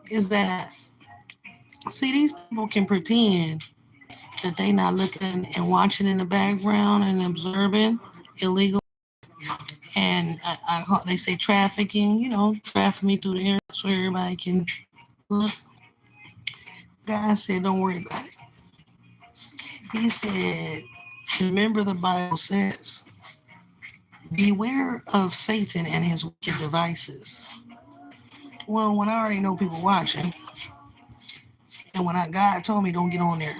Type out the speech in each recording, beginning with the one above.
is that, see, these people can pretend that they not looking and watching in the background and observing illegal, and they say trafficking, traffic me through the air so everybody can look. God said, don't worry about it. He said, remember the Bible says, beware of Satan and his wicked devices. Well, when I already know people watching, and God told me don't get on there.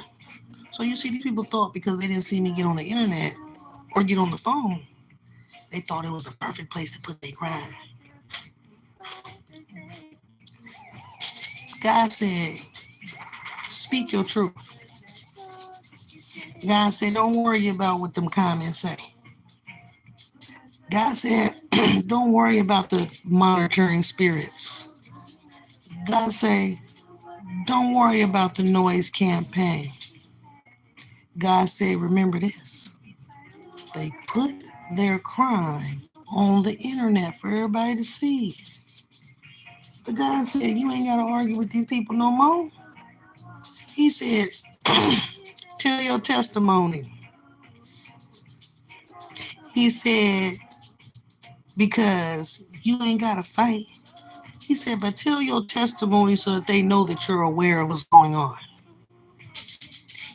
So you see, these people thought because they didn't see me get on the internet or get on the phone, they thought it was the perfect place to put their crime. God said, speak your truth. God said, don't worry about what them comments say. God said, don't worry about the monitoring spirits. God said, don't worry about the noise campaign. God said, remember this. They put their crime on the internet for everybody to see. But God said, you ain't got to argue with these people no more. He said, tell your testimony. He said, because you ain't got to fight. He said, but tell your testimony so that they know that you're aware of what's going on.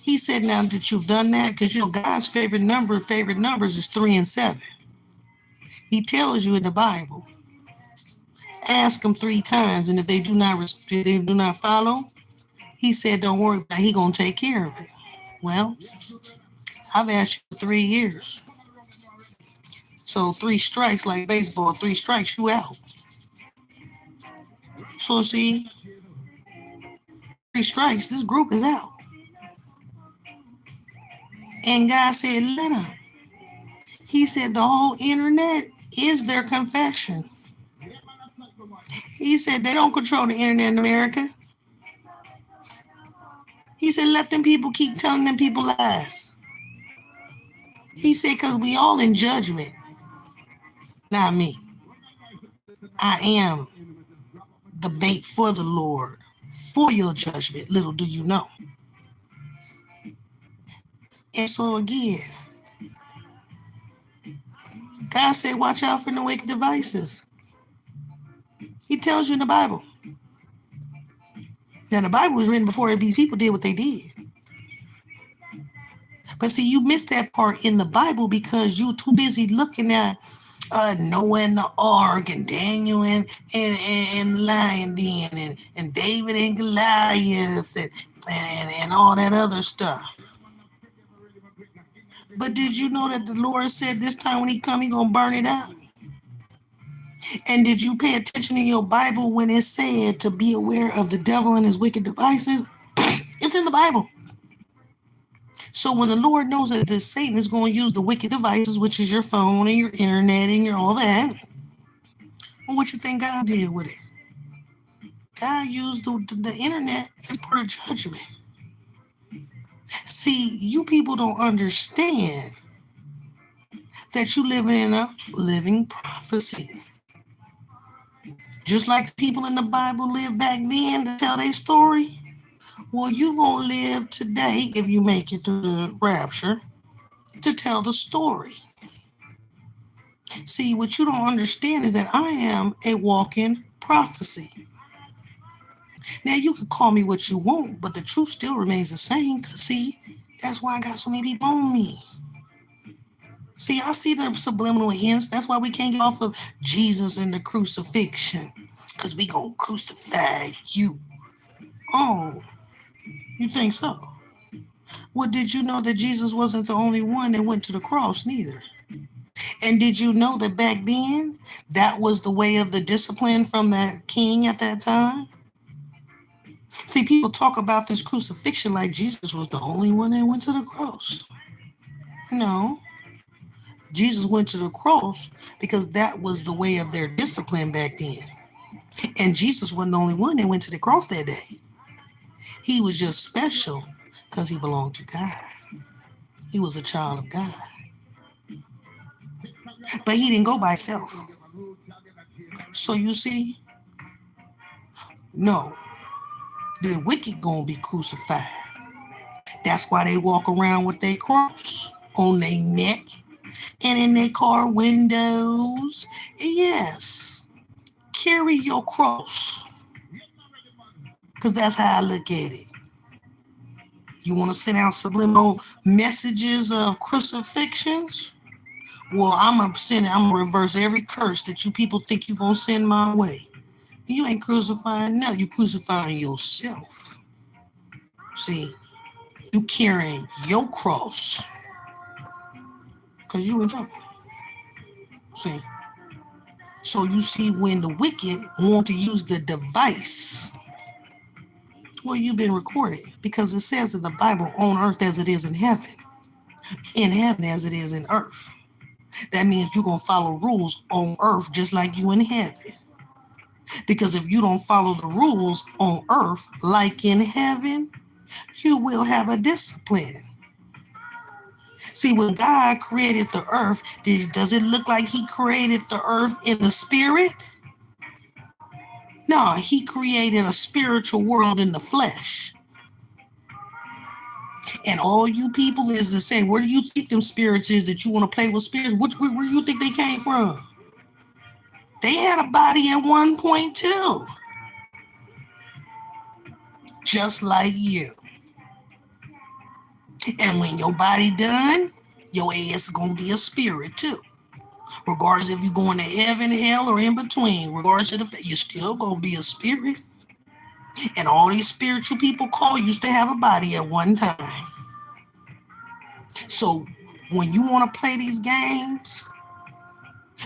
He said, now that you've done that, because God's favorite numbers is 3 and 7. He tells you in the Bible, ask him 3 times, and if they do not follow, he said, don't worry about it. He gonna take care of it. Well, I've asked you for 3 years. So 3 strikes, like baseball, 3 strikes, you out. So see, 3 strikes, this group is out. And God said, let him. He said the whole internet is their confession. He said they don't control the internet in America. He said let them people keep telling them people lies. He said because we all in judgment. Not me. I am the bait for the Lord for your judgment. Little do you know. And so again, God said watch out for the wicked devices. He tells you in the Bible. Now the Bible was written before these people did what they did. But see, you missed that part in the Bible because you too busy looking at Noah and the ark and Daniel and the lion den and David and Goliath and all that other stuff. But did you know that the Lord said this time when he come, he gonna burn it out? And did you pay attention in your Bible when it said to be aware of the devil and his wicked devices? It's in the Bible. So when the Lord knows that this Satan is going to use the wicked devices, which is your phone and your internet and your all that, well, what you think God did with it? God used the internet as part of judgment. See, you people don't understand that you living in a living prophecy. Just like the people in the Bible lived back then to tell their story. Well, you gonna live today if you make it through the rapture to tell the story. See, what you don't understand is that I am a walking prophecy. Now, you can call me what you want, but the truth still remains the same. Because, see, that's why I got so many people on me. See, I see the subliminal hints. That's why we can't get off of Jesus and the crucifixion. Because we going to crucify you. Oh, you think so? Well, did you know that Jesus wasn't the only one that went to the cross, neither? And did you know that back then, that was the way of the discipline from that king at that time? See, people talk about this crucifixion like Jesus was the only one that went to the cross. No, Jesus went to the cross because that was the way of their discipline back then. And Jesus wasn't the only one that went to the cross that day. He was just special because he belonged to God. He was a child of God. But he didn't go by himself. So you see, no. The wicked gonna be crucified. That's why they walk around with their cross on their neck and in their car windows. And yes, carry your cross. Because that's how I look at it. You want to send out subliminal messages of crucifixions? Well, I'm gonna reverse every curse that you people think you're gonna send my way. You ain't crucifying nothing, you crucifying yourself. See, you carrying your cross because you in trouble. See, so you see when the wicked want to use the device, well, you've been recorded because it says in the Bible, on earth as it is in heaven as it is in earth. That means you're going to follow rules on earth just like you in heaven. Because if you don't follow the rules on earth like in heaven, you will have a discipline. See, when God created the earth, does it look like he created the earth in the spirit? No, he created a spiritual world in the flesh. And all you people is to say, where do you think them spirits is that you want to play with spirits? Where do you think they came from? They had a body at one point too. Just like you. And when your body done, your ass is going to be a spirit too. Regardless if you're going to heaven, hell, or in between, regardless of the fact, you're still going to be a spirit. And all these spiritual people used to have a body at one time. So when you want to play these games,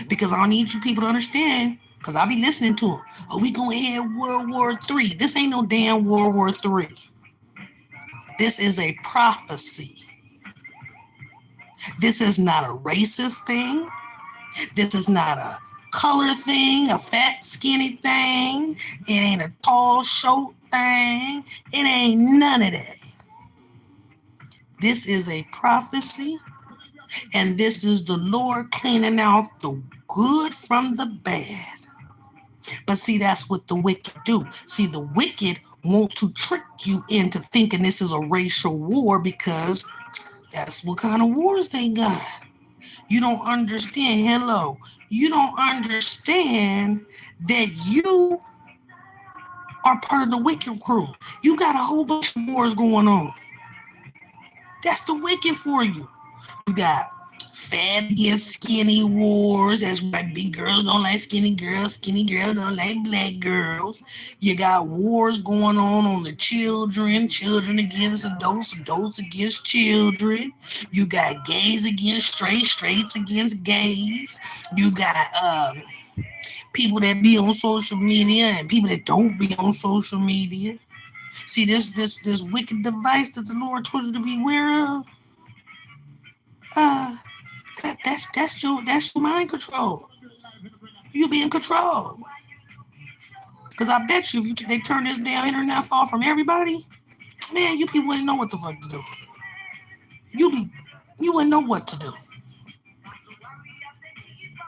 because I need you people to understand, because I'll be listening to them. Oh, we going to have World War III. This ain't no damn World War III. This is a prophecy. This is not a racist thing. This is not a color thing, a fat, skinny thing. It ain't a tall, short thing. It ain't none of that. This is a prophecy, and this is the Lord cleaning out the good from the bad. But see, that's what the wicked do. See, the wicked want to trick you into thinking this is a racial war because that's what kind of wars they got. You don't understand. Hello. You don't understand that you are part of the wicked crew. You got a whole bunch of wars going on. That's the wicked for you. You got fat against skinny wars. That's why big girls don't like skinny girls don't like black girls. You got wars going on the children against adults against children. You got gays against straights against gays. You got people that be on social media and people that don't be on social media. See, this wicked device that the Lord told you to beware of. That's your mind control. You be in control. Because I bet you if they turn this damn internet off from everybody, man, you people wouldn't know what the fuck to do. You wouldn't know what to do.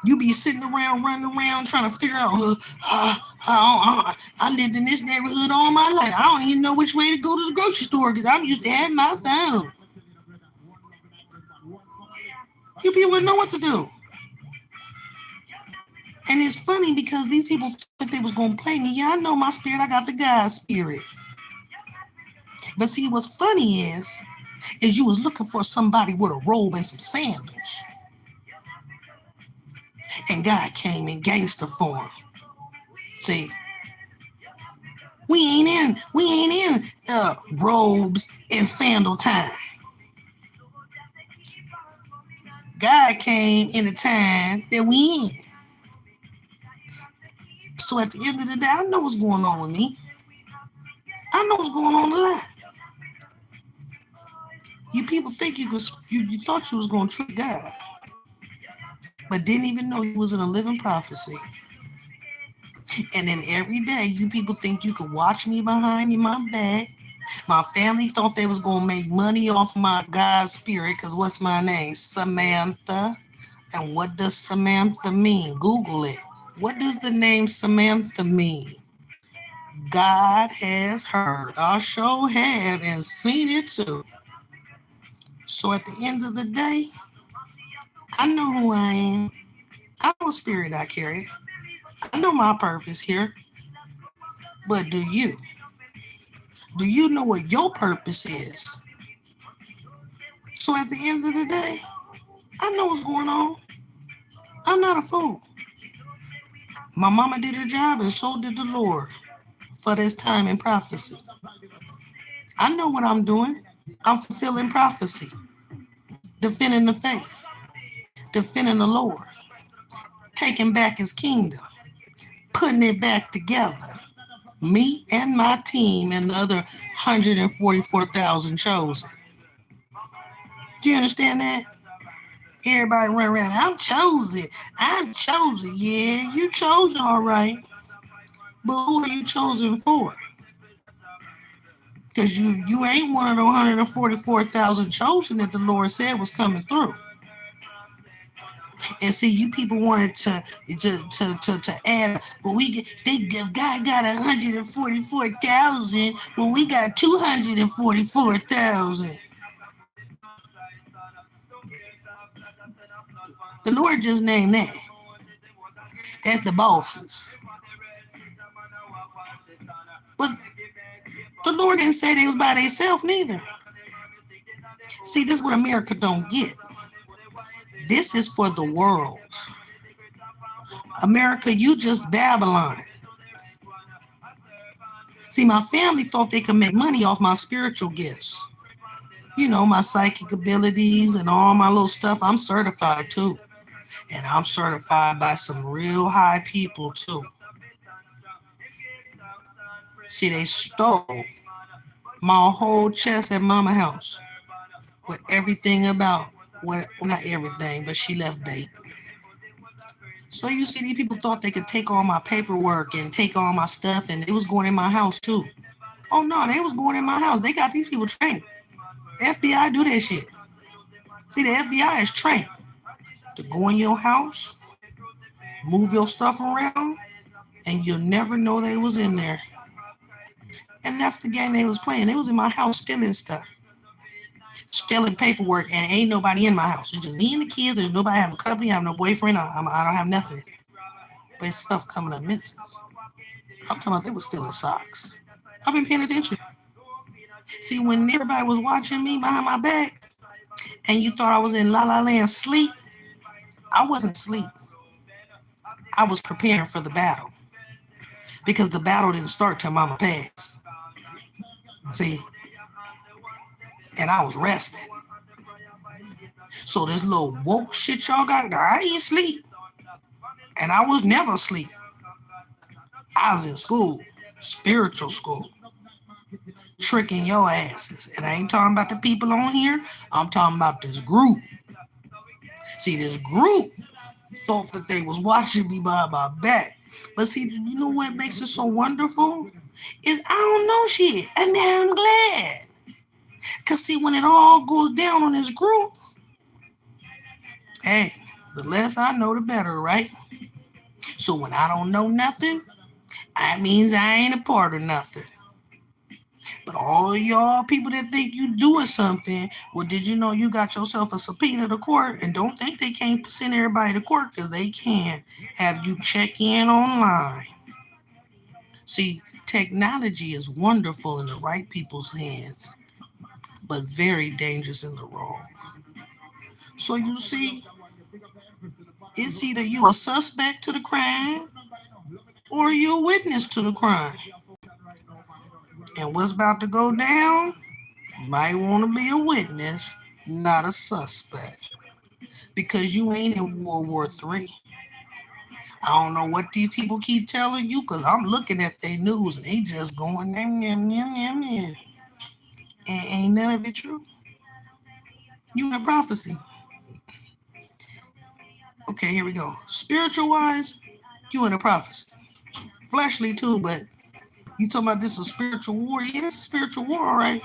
You be sitting around, running around, trying to figure out, I lived in this neighborhood all my life. I don't even know which way to go to the grocery store because I'm used to having my phone. You people wouldn't know what to do. And it's funny because these people thought they was going to play me. Yeah, I know my spirit. I got the God spirit. But see, what's funny is you was looking for somebody with a robe and some sandals. And God came in gangster form. See, we ain't in robes and sandal time. God came in the time that we in. So at the end of the day, I know what's going on with me. I know what's going on in life. You people think you thought you was going to trick God, but didn't even know you was in a living prophecy. And then every day, you people think you could watch me behind my back. My family thought they was going to make money off my God spirit, because what's my name? Samantha. And what does Samantha mean? Google it. What does the name Samantha mean? God has heard. I sure have and seen it too. So at the end of the day, I know who I am. I know what spirit I carry. I know my purpose here. But do you? Do you know what your purpose is? So at the end of the day, I know what's going on. I'm not a fool. My mama did her job and so did the Lord for this time in prophecy. I know what I'm doing. I'm fulfilling prophecy, defending the faith, defending the Lord, taking back his kingdom, putting it back together. Me and my team and the other 144,000 chosen. Do you understand that? Everybody run around. I'm chosen. I'm chosen. Yeah, you chosen all right. But who are you chosen for? Because you ain't one of the 144,000 chosen that the Lord said was coming through. And see, you people wanted to add. Well, they God got 144,000. Well, we got 244,000. The Lord just named that. That's the bosses. But the Lord didn't say they was by themselves neither. See, this is what America don't get. This is for the world. America, you just Babylon. See, my family thought they could make money off my spiritual gifts. You know, my psychic abilities and all my little stuff. I'm certified too. And I'm certified by some real high people too. See, they stole my whole chest at mama house with everything about what, well, not everything, but she left bait. So you see, these people thought they could take all my paperwork and take all my stuff, and it was going in my house too. Oh no, they was going in my house. They got these people trained. FBI do that shit. See, the FBI is trained to go in your house, move your stuff around, and you'll never know they was in there. And that's the game they was playing. They was in my house stealing stuff, stealing paperwork, and ain't nobody in my house. It's just me and the kids. There's nobody having company. I have no boyfriend. I don't have nothing. But it's stuff coming up missing. I'm talking about they was stealing socks. I've been paying attention. See, when everybody was watching me behind my back, and you thought I was in La La Land sleep, I wasn't asleep. I was preparing for the battle because the battle didn't start till Mama passed. See, and I was resting. So this little woke shit y'all got, I ain't sleep, and I was never asleep. I was in school, spiritual school, tricking your asses. And I ain't talking about the people on here. I'm talking about this group. See, this group thought that they was watching me behind my back. But see, you know what makes it so wonderful? Is I don't know shit. And now I'm glad. Because see, when it all goes down on this group, hey, the less I know, the better, right? So when I don't know nothing, that means I ain't a part of nothing. But all y'all people that think you doing something, well, did you know you got yourself a subpoena to court? And don't think they can't send everybody to court, because they can have you check in online. See, technology is wonderful in the right people's hands, but very dangerous in the wrong. So you see, it's either you a suspect to the crime or you a witness to the crime. And what's about to go down? Might want to be a witness, not a suspect. Because you ain't in World War III. I don't know what these people keep telling you, because I'm looking at their news and they just going, yum, yum, yum, yum, yum. And ain't none of it true. You in a prophecy. Okay, here we go. Spiritual wise, you in a prophecy. Fleshly too, but you talking about this is a spiritual war? Yeah, it's a spiritual war, all right.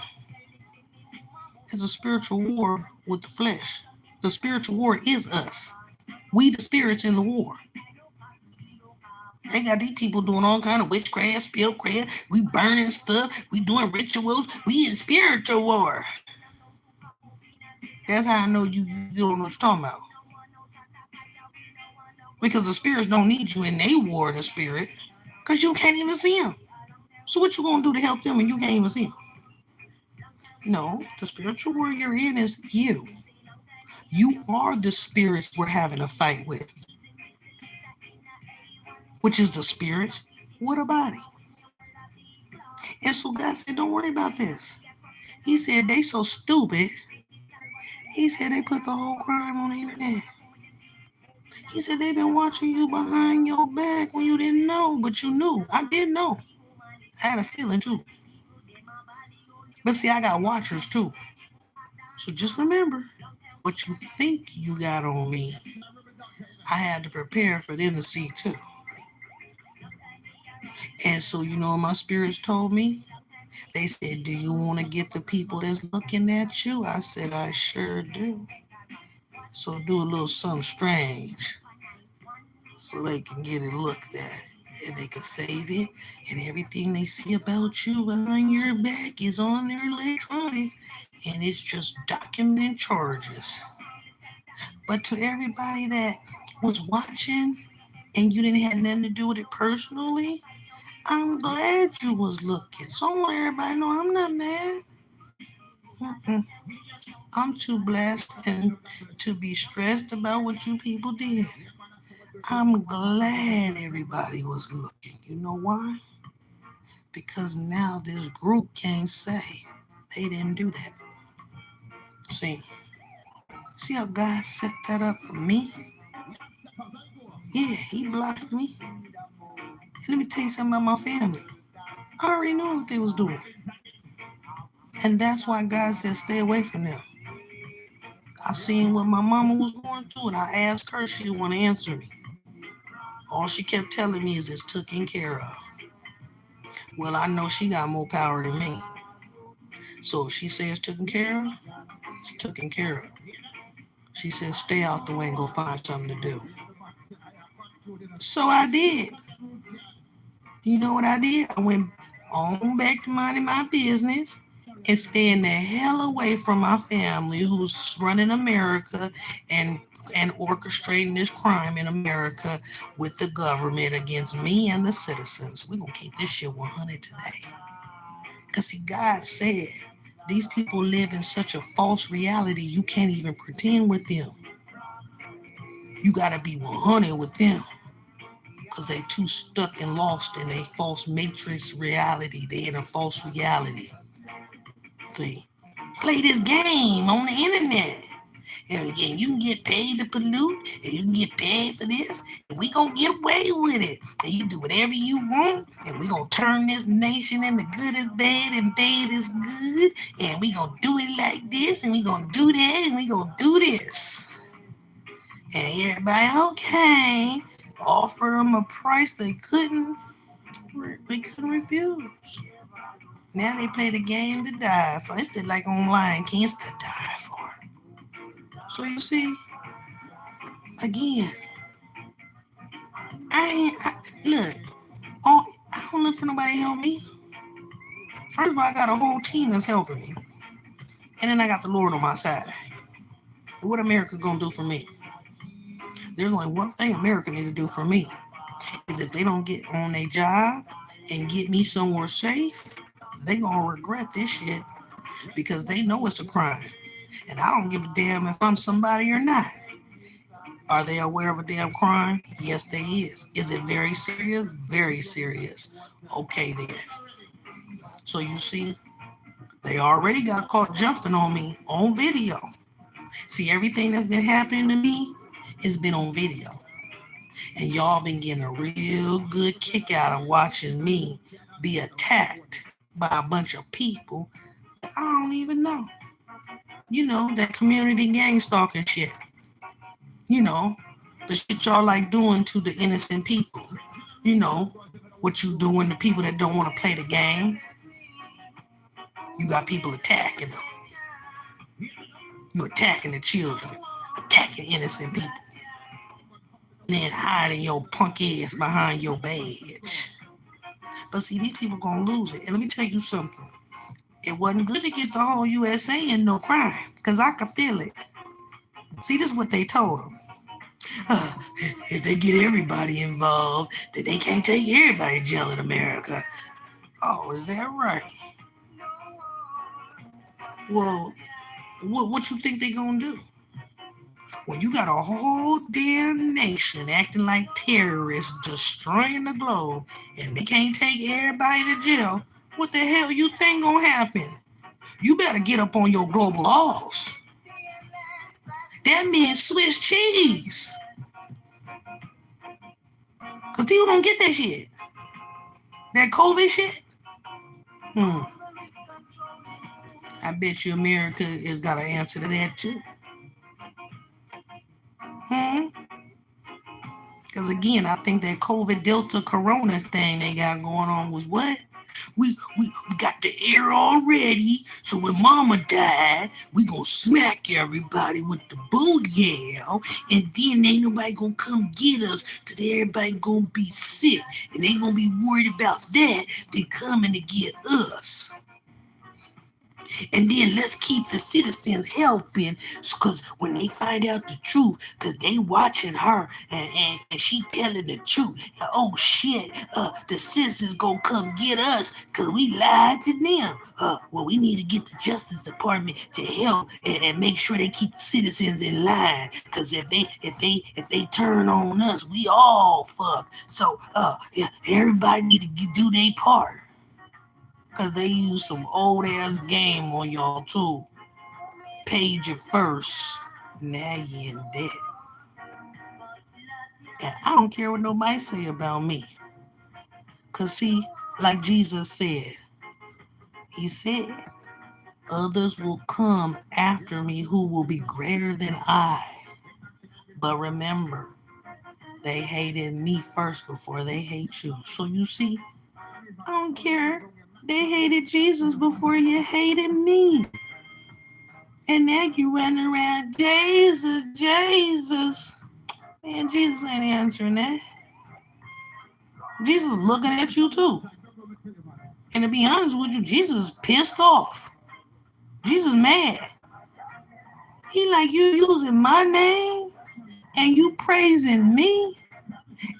It's a spiritual war with the flesh. The spiritual war is us. We the spirits in the war. They got these people doing all kind of witchcraft, spellcraft. We burning stuff. We doing rituals. We in spiritual war. That's how I know you don't know what you're talking about. Because the spirits don't need you in they war in the spirit. Because you can't even see them. So what you gonna do to help them when you can't even see them? No, the spiritual war you're in is you. You are the spirits we're having a fight with, which is the spirits with a body. And so God said, don't worry about this. He said they so stupid. He said they put the whole crime on the internet. He said they've been watching you behind your back when you didn't know, but you knew. I did know. I had a feeling too. But see, I got watchers too. So just remember what you think you got on me. I had to prepare for them to see too. And so you know what my spirits told me? They said, do you want to get the people that's looking at you? I said, I sure do. So do a little something strange so they can get it looked at and they can save it. And everything they see about you behind your back is on their electronics and it's just documented charges. But to everybody that was watching and you didn't have nothing to do with it personally, I'm glad you was looking. So I want everybody to know I'm not mad. Mm-mm. I'm too blessed and to be stressed about what you people did. I'm glad everybody was looking. You know why? Because now this group can't say they didn't do that. See, see how God set that up for me? Yeah, he blocked me. And let me tell you something about my family. I already knew what they was doing. And that's why God said stay away from them. I seen what my mama was going through and I asked her, she didn't want to answer me. All she kept telling me is it's taken care of. Well, I know she got more power than me. So if she says taken care of, it's taken care of. She said stay out the way and go find something to do. So I did. You know what I did? I went on back to minding my business and staying the hell away from my family who's running America and orchestrating this crime in America with the government against me and the citizens. We're gonna keep this shit 100 today. Cause see, God said these people live in such a false reality you can't even pretend with them. You gotta be 100 with them. Because they too stuck and lost in a false matrix reality. They in a false reality. See, play this game on the internet. And you can get paid to pollute, and you can get paid for this, and we gonna get away with it. And you do whatever you want, and we gonna turn this nation into good is bad and bad is good, and we gonna do it like this, and we gonna do that, and we gonna do this. And everybody, okay, offer them a price they couldn't refuse. Now they play the game to die for. It's like online kids to die for. So you see, again, look. I don't look for nobody to help me. First of all, I got a whole team that's helping me, and then I got the Lord on my side. What America gonna do for me? There's only one thing America need to do for me is if they don't get on their job and get me somewhere safe, they gonna regret this shit because they know it's a crime. And I don't give a damn if I'm somebody or not. Are they aware of a damn crime? Yes, they is. Is it very serious? Very serious. Okay then. So you see, they already got caught jumping on me on video. See, everything that's been happening to me has been on video. And y'all been getting a real good kick out of watching me be attacked by a bunch of people that I don't even know. You know, that community gang stalking shit. You know, the shit y'all like doing to the innocent people. You know, what you doing to people that don't want to play the game. You got people attacking them. You attacking the children, attacking innocent people. and then hiding your punk ass behind your badge. But see, these people gonna lose it. And let me tell you something. It wasn't good to get the whole USA in no crime, because I could feel it. See, this is what they told them. Uh, if they get everybody involved, then they can't take everybody to jail in America. Oh, is that right? Well, what you think they gonna do? When you got a whole damn nation acting like terrorists, destroying the globe, and they can't take everybody to jail, what the hell you think gonna happen? You better get up on your global laws. That means Swiss cheese. Because people don't get that shit. That COVID shit. I bet you America has got an answer to that too. Because again, I think that COVID Delta Corona thing they got going on was what? We got the air already, so when mama died, we gonna smack everybody with the booyah, and then ain't nobody gonna come get us, cause everybody gonna be sick, and they gonna be worried about that, they coming to get us. And then let's keep the citizens helping, because when they find out the truth, because they watching her and she telling the truth, oh shit, the citizens gonna come get us because we lied to them. Well, we need to get the Justice Department to help and make sure they keep the citizens in line, because if they turn on us, we all fucked. So yeah, everybody need to do their part. Because they use some old ass game on y'all too. Paid you first, now you in debt. And I don't care what nobody say about me. Because see, like Jesus said, he said, others will come after me who will be greater than I. But remember, they hated me first before they hate you. So you see, I don't care. They hated Jesus before you hated me. And now you running around, Jesus, Jesus. Man, Jesus ain't answering that. Jesus looking at you too. And to be honest with you, Jesus pissed off. Jesus mad. He like, you using my name and you praising me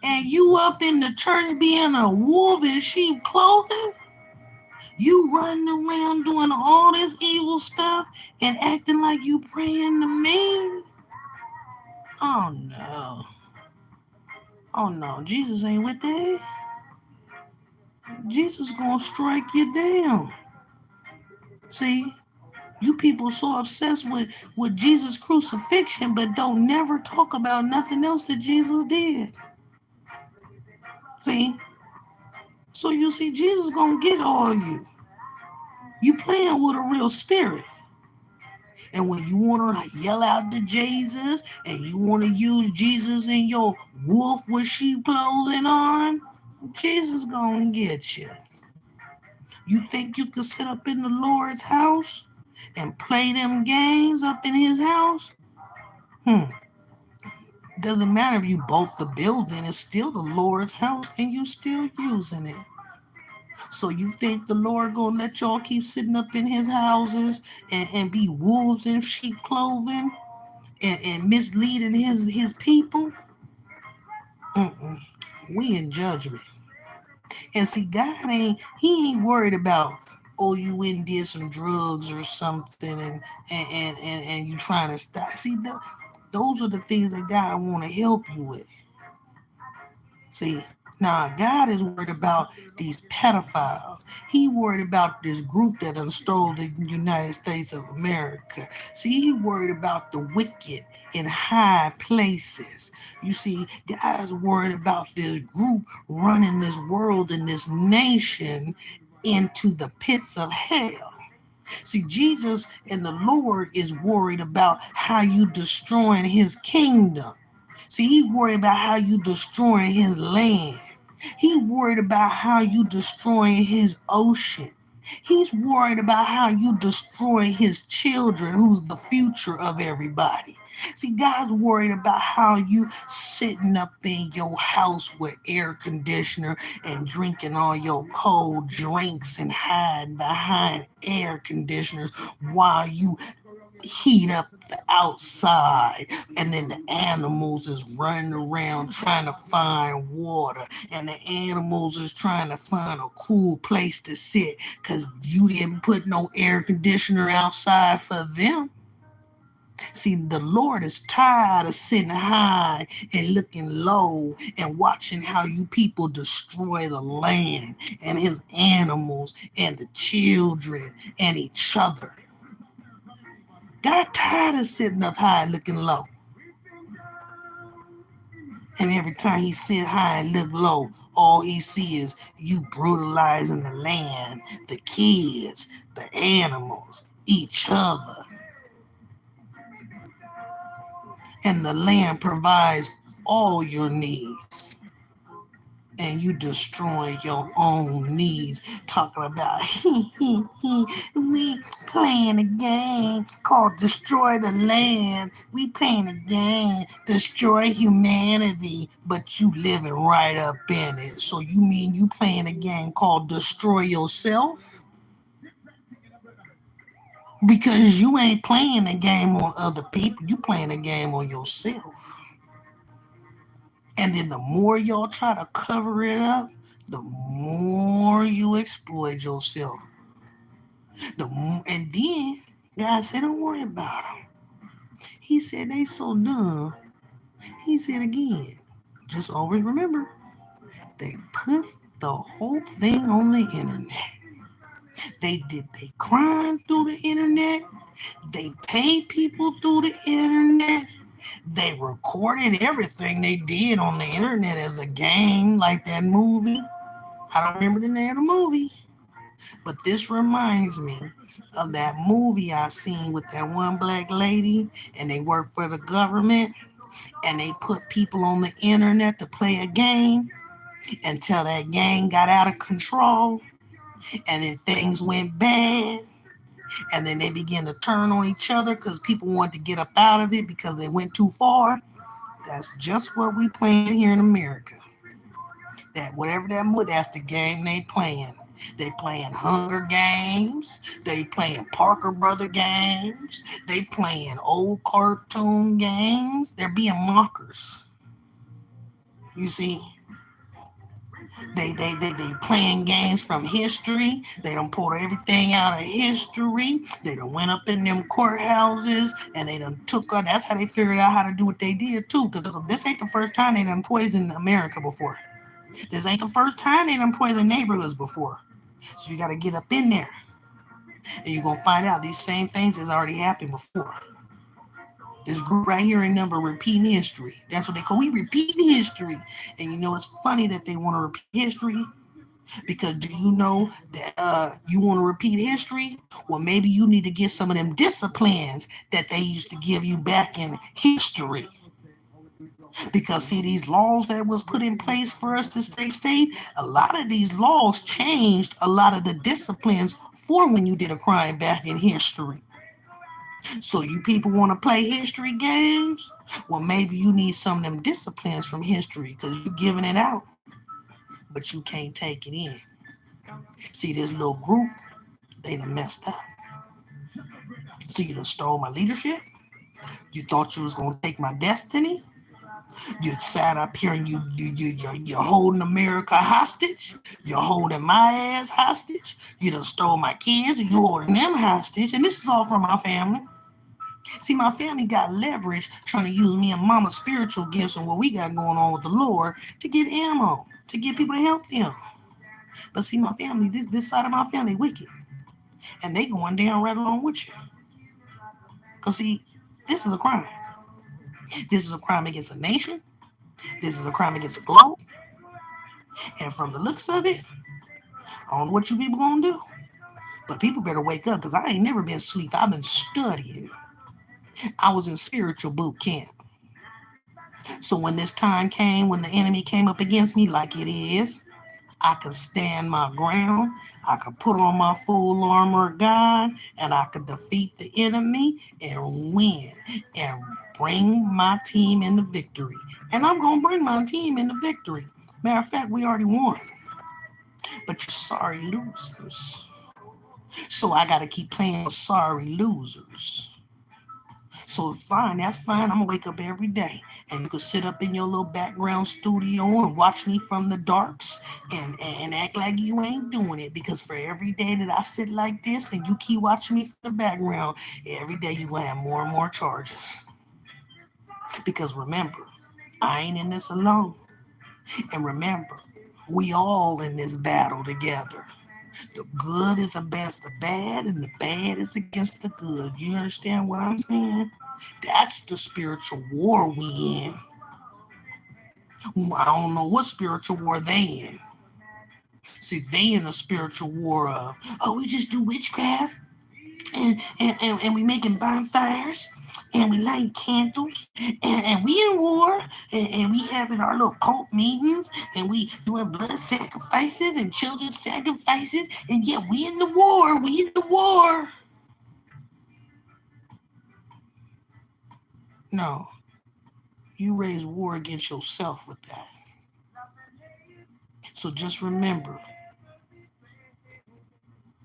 and you up in the church being a wolf in sheep clothing? You running around doing all this evil stuff and acting like you praying to me? Oh no. Oh no, Jesus ain't with that. Jesus gonna strike you down. See, you people so obsessed with Jesus' crucifixion, but don't never talk about nothing else that Jesus did. See? So you see, Jesus gonna get all of you. You playing with a real spirit. And when you want to yell out to Jesus and you want to use Jesus in your wolf with sheep clothing on, Jesus gonna get you. You think you could sit up in the Lord's house and play them games up in his house? Doesn't matter if you bought the building, it's still the Lord's house and you still using it. So you think the Lord gonna let y'all keep sitting up in his houses and be wolves in sheep clothing and misleading his people? We in judgment. And see, God he ain't worried about, oh, you went and did some drugs or something and you trying to stop. See, those are the things that God want to help you with. See, now God is worried about these pedophiles. He worried about this group that done stole the United States of America. See, he worried about the wicked in high places. You see, God's worried about this group running this world and this nation into the pits of hell. See, Jesus and the Lord is worried about how you destroying his kingdom. See, he worried about how you destroying his land. He worried about how you destroying his ocean. He's worried about how you destroy his children, who's the future of everybody. See, God's worried about how you sitting up in your house with air conditioner and drinking all your cold drinks and hiding behind air conditioners while you heat up the outside, and then the animals is running around trying to find water, and the animals is trying to find a cool place to sit because you didn't put no air conditioner outside for them. See, the Lord is tired of sitting high and looking low and watching how you people destroy the land and his animals and the children and each other. God tired of sitting up high and looking low. And every time he sit high and look low, all he sees is you brutalizing the land, the kids, the animals, each other. And the land provides all your needs. And you destroying your own needs, talking about we playing a game called Destroy the Land. We playing a game, destroy humanity, but you living right up in it. So you mean you playing a game called Destroy Yourself? Because you ain't playing a game on other people, you playing a game on yourself. And then the more y'all try to cover it up, the more you exploit yourself. And then God said, don't worry about them. He said, they so dumb. He said again, just always remember, they put the whole thing on the internet. They did they crime through the internet. They paid people through the internet. They recorded everything they did on the internet as a game, like that movie. I don't remember the name of the movie, but this reminds me of that movie I seen with that one black lady, and they worked for the government, and they put people on the internet to play a game until that game got out of control, and then things went bad, and then they began to turn on each other because people wanted to get up out of it because they went too far. That's just what we playing here in America. That whatever that movie, that's the game they playing. They playing Hunger Games. They playing Parker Brother games. They playing old cartoon games. They're being mockers. You see, they playing games from history. They done pulled everything out of history. They done went up in them courthouses and they done took. That's how they figured out how to do what they did too. Because this ain't the first time they done poisoned America before. This ain't the first time they done poisoned neighborhoods before. So you got to get up in there, and you're gonna find out these same things has already happened before. This group right here in number repeating history. That's what they call. We repeating history. And you know it's funny that they want to repeat history because do you know that you want to repeat history? Well, maybe you need to get some of them disciplines that they used to give you back in history. Because see, these laws that was put in place for us to stay safe, a lot of these laws changed a lot of the disciplines for when you did a crime back in history. So you people want to play history games? Well, maybe you need some of them disciplines from history because you're giving it out, but you can't take it in. See, this little group, they done messed up. So you done stole my leadership. You thought you was gonna take my destiny. You sat up here and you're holding America hostage. You're holding my ass hostage. You done stole my kids and you holding them hostage. And this is all from my family. See, my family got leverage trying to use me and mama's spiritual gifts and what we got going on with the Lord to get ammo, to get people to help them. But see, my family, this side of my family wicked. And they going down right along with you. Because see, this is a crime. This is a crime against a nation. This is a crime against the globe. And from the looks of it, I don't know what you people gonna do. But people better wake up because I ain't never been asleep. I've been studying. I was in spiritual boot camp. So when this time came, when the enemy came up against me like it is, I can stand my ground. I can put on my full armor of God, and I can defeat the enemy and win and bring my team into victory. And I'm going to bring my team into victory. Matter of fact, we already won. But you're sorry losers. So I got to keep playing with sorry losers. So fine, that's fine. I'm gonna wake up every day, and you can sit up in your little background studio and watch me from the darks, and act like you ain't doing it. Because for every day that I sit like this, and you keep watching me from the background, every day you gonna have more and more charges. Because remember, I ain't in this alone. And remember, we all in this battle together. The good is against the bad, and the bad is against the good. You understand what I'm saying? That's the spiritual war we in. I don't know what spiritual war they in. See, they in a spiritual war of, oh, we just do witchcraft, and we making bonfires, and we lighting candles, and we in war, and we having our little cult meetings, and we doing blood sacrifices and children's sacrifices, and yeah, we in the war, we in the war. No, you raise war against yourself with that. So just remember,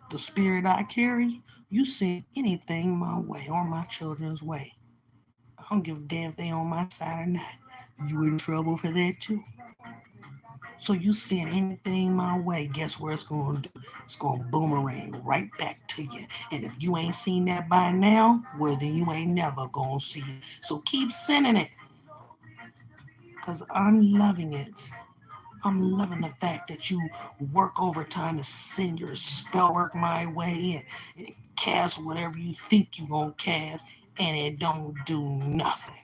the spirit I carry, you send anything my way or my children's way. I don't give a damn if they on my side or not. You in trouble for that too. So you send anything my way, guess where it's going to do? It's going to boomerang right back to you. And if you ain't seen that by now, well, then you ain't never going to see it. So keep sending it, because I'm loving it. I'm loving the fact that you work overtime to send your spell work my way, and cast whatever you think you're going to cast, and it don't do nothing.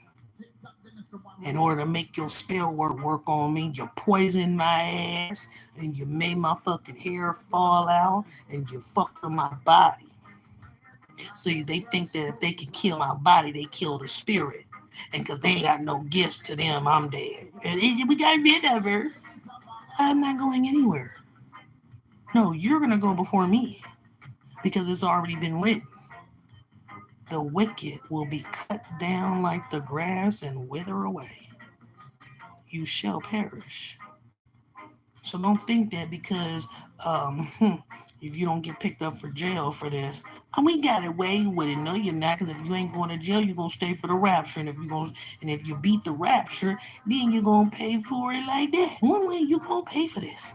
In order to make your spell work on me, you poisoned my ass, and you made my fucking hair fall out, and you fucked with my body. So they think that if they can kill my body, they kill the spirit. And because they ain't got no gifts to them, I'm dead. And we gotta be that. I'm not going anywhere. No, you're going to go before me, because it's already been written. The wicked will be cut down like the grass and wither away. You shall perish. So don't think that because if you don't get picked up for jail for this, we got away with it. No, you're not, because if you ain't going to jail, you're gonna stay for the rapture. And if you beat the rapture, then you're gonna pay for it like that. One way you gonna pay for this.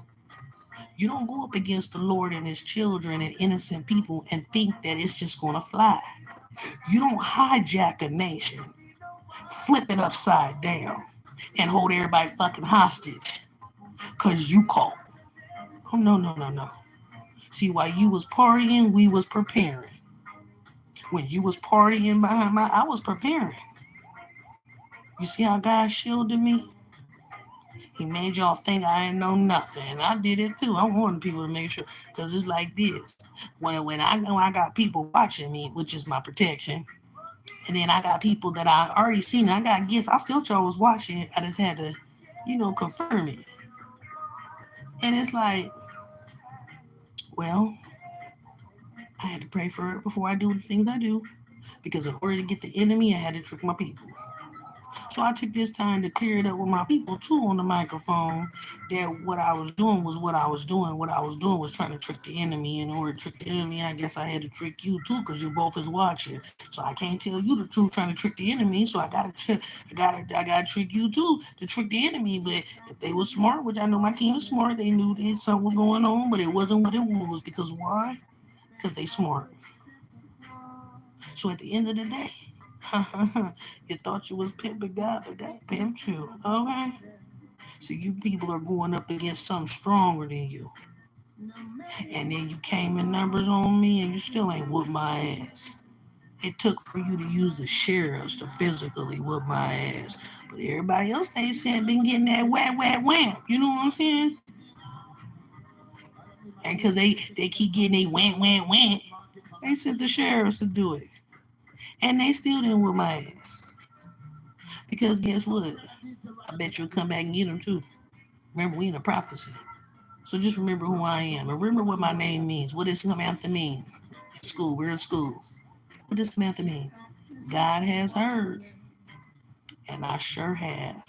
You don't go up against the Lord and his children and innocent people and think that it's just going to fly. You don't hijack a nation, flip it upside down, and hold everybody fucking hostage because you caught. Oh, no, no, no, no. See, while you was partying, we was preparing. When you was partying behind I was preparing. You see how God shielded me? He made y'all think I didn't know nothing. And I did it too. I wanted people to make sure. Because it's like this. When I know I got people watching me, which is my protection, and then I got people that I already seen, I got gifts. I felt y'all was watching. I just had to, confirm it. And it's like, well, I had to pray for it before I do the things I do. Because in order to get the enemy, I had to trick my people. So I took this time to clear it up with my people too on the microphone, that what I was doing was what I was doing. What I was doing was trying to trick the enemy. In order to trick the enemy, I guess I had to trick you too, because you both is watching. So I can't tell you the truth trying to trick the enemy. So I gotta trick you too to trick the enemy. But if they were smart, which I know my team is smart, they knew that something was going on, but it wasn't what it was. Because why? Because they smart. So at the end of the day, you thought you was pimping God, but God pimped you. Okay? So you people are going up against something stronger than you. And then you came in numbers on me and you still ain't whooped my ass. It took for you to use the sheriffs to physically whoop my ass. But everybody else they said been getting that wham wham wham. You know what I'm saying? And because they keep getting a wham wham wham, they sent the sheriffs to do it. And they still didn't whoop my ass. Because guess what? I bet you'll come back and get them too. Remember, we in a prophecy. So just remember who I am. And remember what my name means. What does Samantha mean? In school, we're in school. What does Samantha mean? God has heard, and I sure have.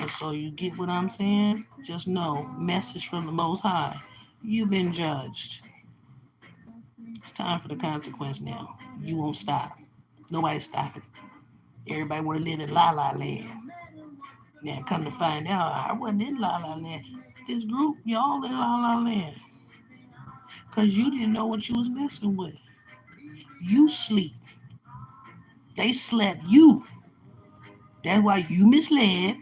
And so you get what I'm saying? Just know, message from the Most High. You've been judged. It's time for the consequence now. You won't stop. Nobody's stopping. Everybody want to live in La La Land. Now, come to find out, I wasn't in La La Land. This group, y'all in La La Land. Because you didn't know what you was messing with. You sleep. They slept you. That's why you misled.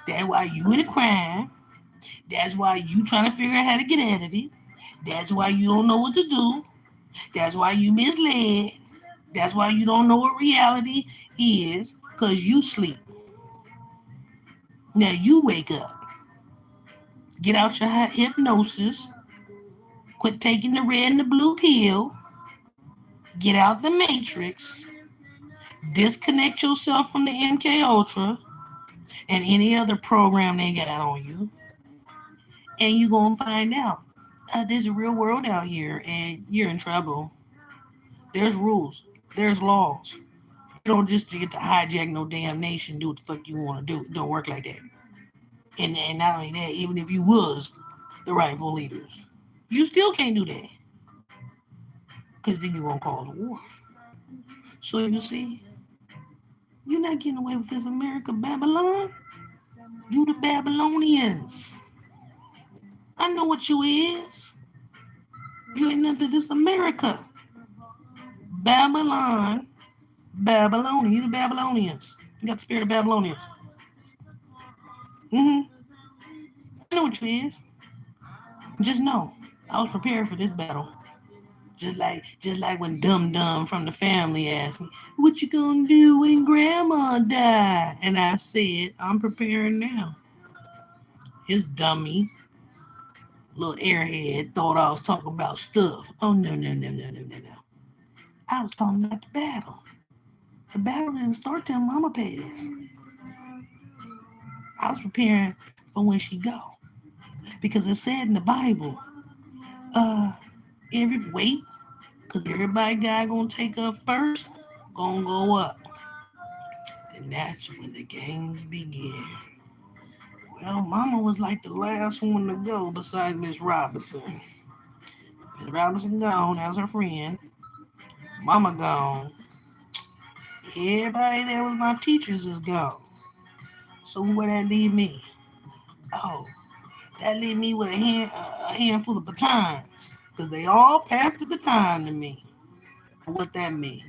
That's why you in a crime. That's why you trying to figure out how to get out of it. That's why you don't know what to do. That's why you misled. That's why you don't know what reality is. Because you sleep. Now you wake up. Get out your hypnosis. Quit taking the red and the blue pill. Get out the matrix. Disconnect yourself from the MK Ultra and any other program they got on you. And you're going to find out there's a real world out here and you're in trouble. There's rules. There's laws. You don't just get to hijack no damn nation, do what the fuck you want to do. It don't work like that. And not only that, even if you was the rightful leaders, you still can't do that. Because then you're going to cause a war. So you see, you're not getting away with this, America, Babylon. You the Babylonians. I know what you is. You ain't nothing. This America. Babylon. Babylonian. You the Babylonians. You got the spirit of Babylonians. I know what you is. Just know, I was prepared for this battle. Just like when Dum Dum from the family asked me, "What you gonna do when Grandma die?" And I said, "I'm preparing now." His dummy little airhead thought I was talking about stuff. Oh no. I was talking about the battle. The battle didn't start till Mama passed. I was preparing for when she go. Because it said in the Bible, every weight, because everybody God gonna take up first, gonna go up. And that's when the games begin. Well, Mama was like the last one to go besides Miss Robinson. Miss Robinson gone, that's her friend. Mama gone. Everybody that was my teachers is gone. So where that leave me? Oh, that leave me with a handful of batons. Because they all passed the baton to me. And what that mean?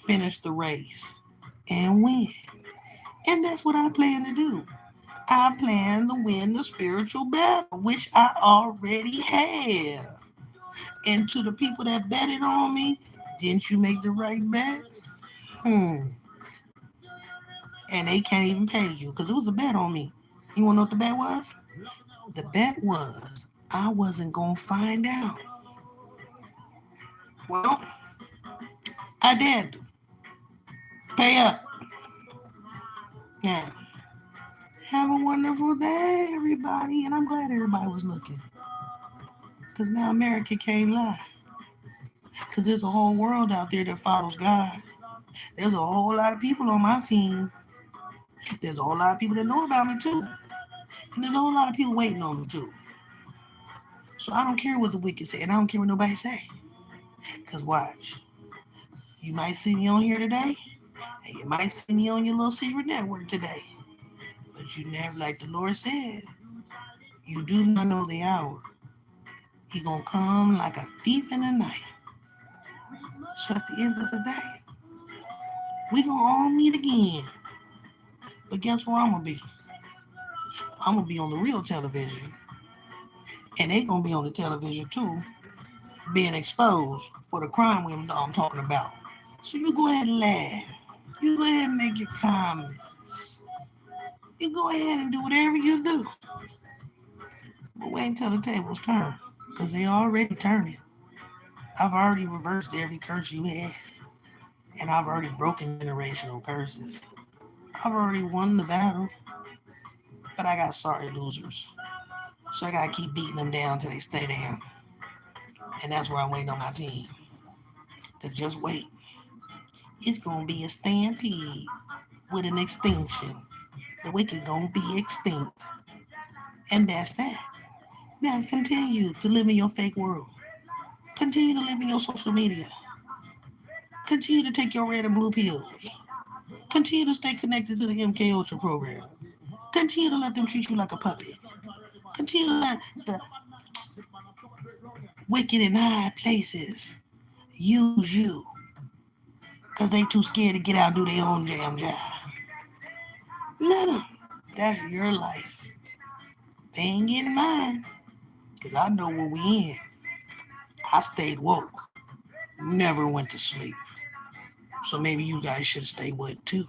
Finish the race and win. And that's what I plan to do. I plan to win the spiritual battle, which I already have. And to the people that betted on me, didn't you make the right bet? And they can't even pay you because it was a bet on me. You want to know what the bet was? The bet was I wasn't going to find out. Well, I did. Pay up. Now, have a wonderful day, everybody. And I'm glad everybody was looking. Because now America can't lie. Because there's a whole world out there that follows God. There's a whole lot of people on my team. There's a whole lot of people that know about me too. And there's a whole lot of people waiting on me too. So I don't care what the wicked say, and I don't care what nobody say. Because watch, you might see me on here today, and you might see me on your little secret network today. But you never, like the Lord said, you do not know the hour. He gonna come like a thief in the night. So at the end of the day, we gonna all meet again. But guess where I'm gonna be? I'm gonna be on the real television. And they gonna be on the television too, being exposed for the crime I'm talking about. So you go ahead and laugh. You go ahead and make your comments. You go ahead and do whatever you do. But wait until the tables turn. Because they already turning. I've already reversed every curse you had. And I've already broken generational curses. I've already won the battle. But I got sorry losers. So I gotta keep beating them down till they stay down. And that's where I'm waiting on my team to just wait. It's gonna be a stampede with an extinction. The wicked gonna be extinct. And that's that. Now continue to live in your fake world. Continue to live in your social media. Continue to take your red and blue pills. Continue to stay connected to the MK Ultra program. Continue to let them treat you like a puppet. Continue to let the wicked in high places use you because they too scared to get out and do their own jam job. Let them. That's your life. They ain't getting mine because I know what we in. I stayed woke. Never went to sleep. So maybe you guys should stay awake too.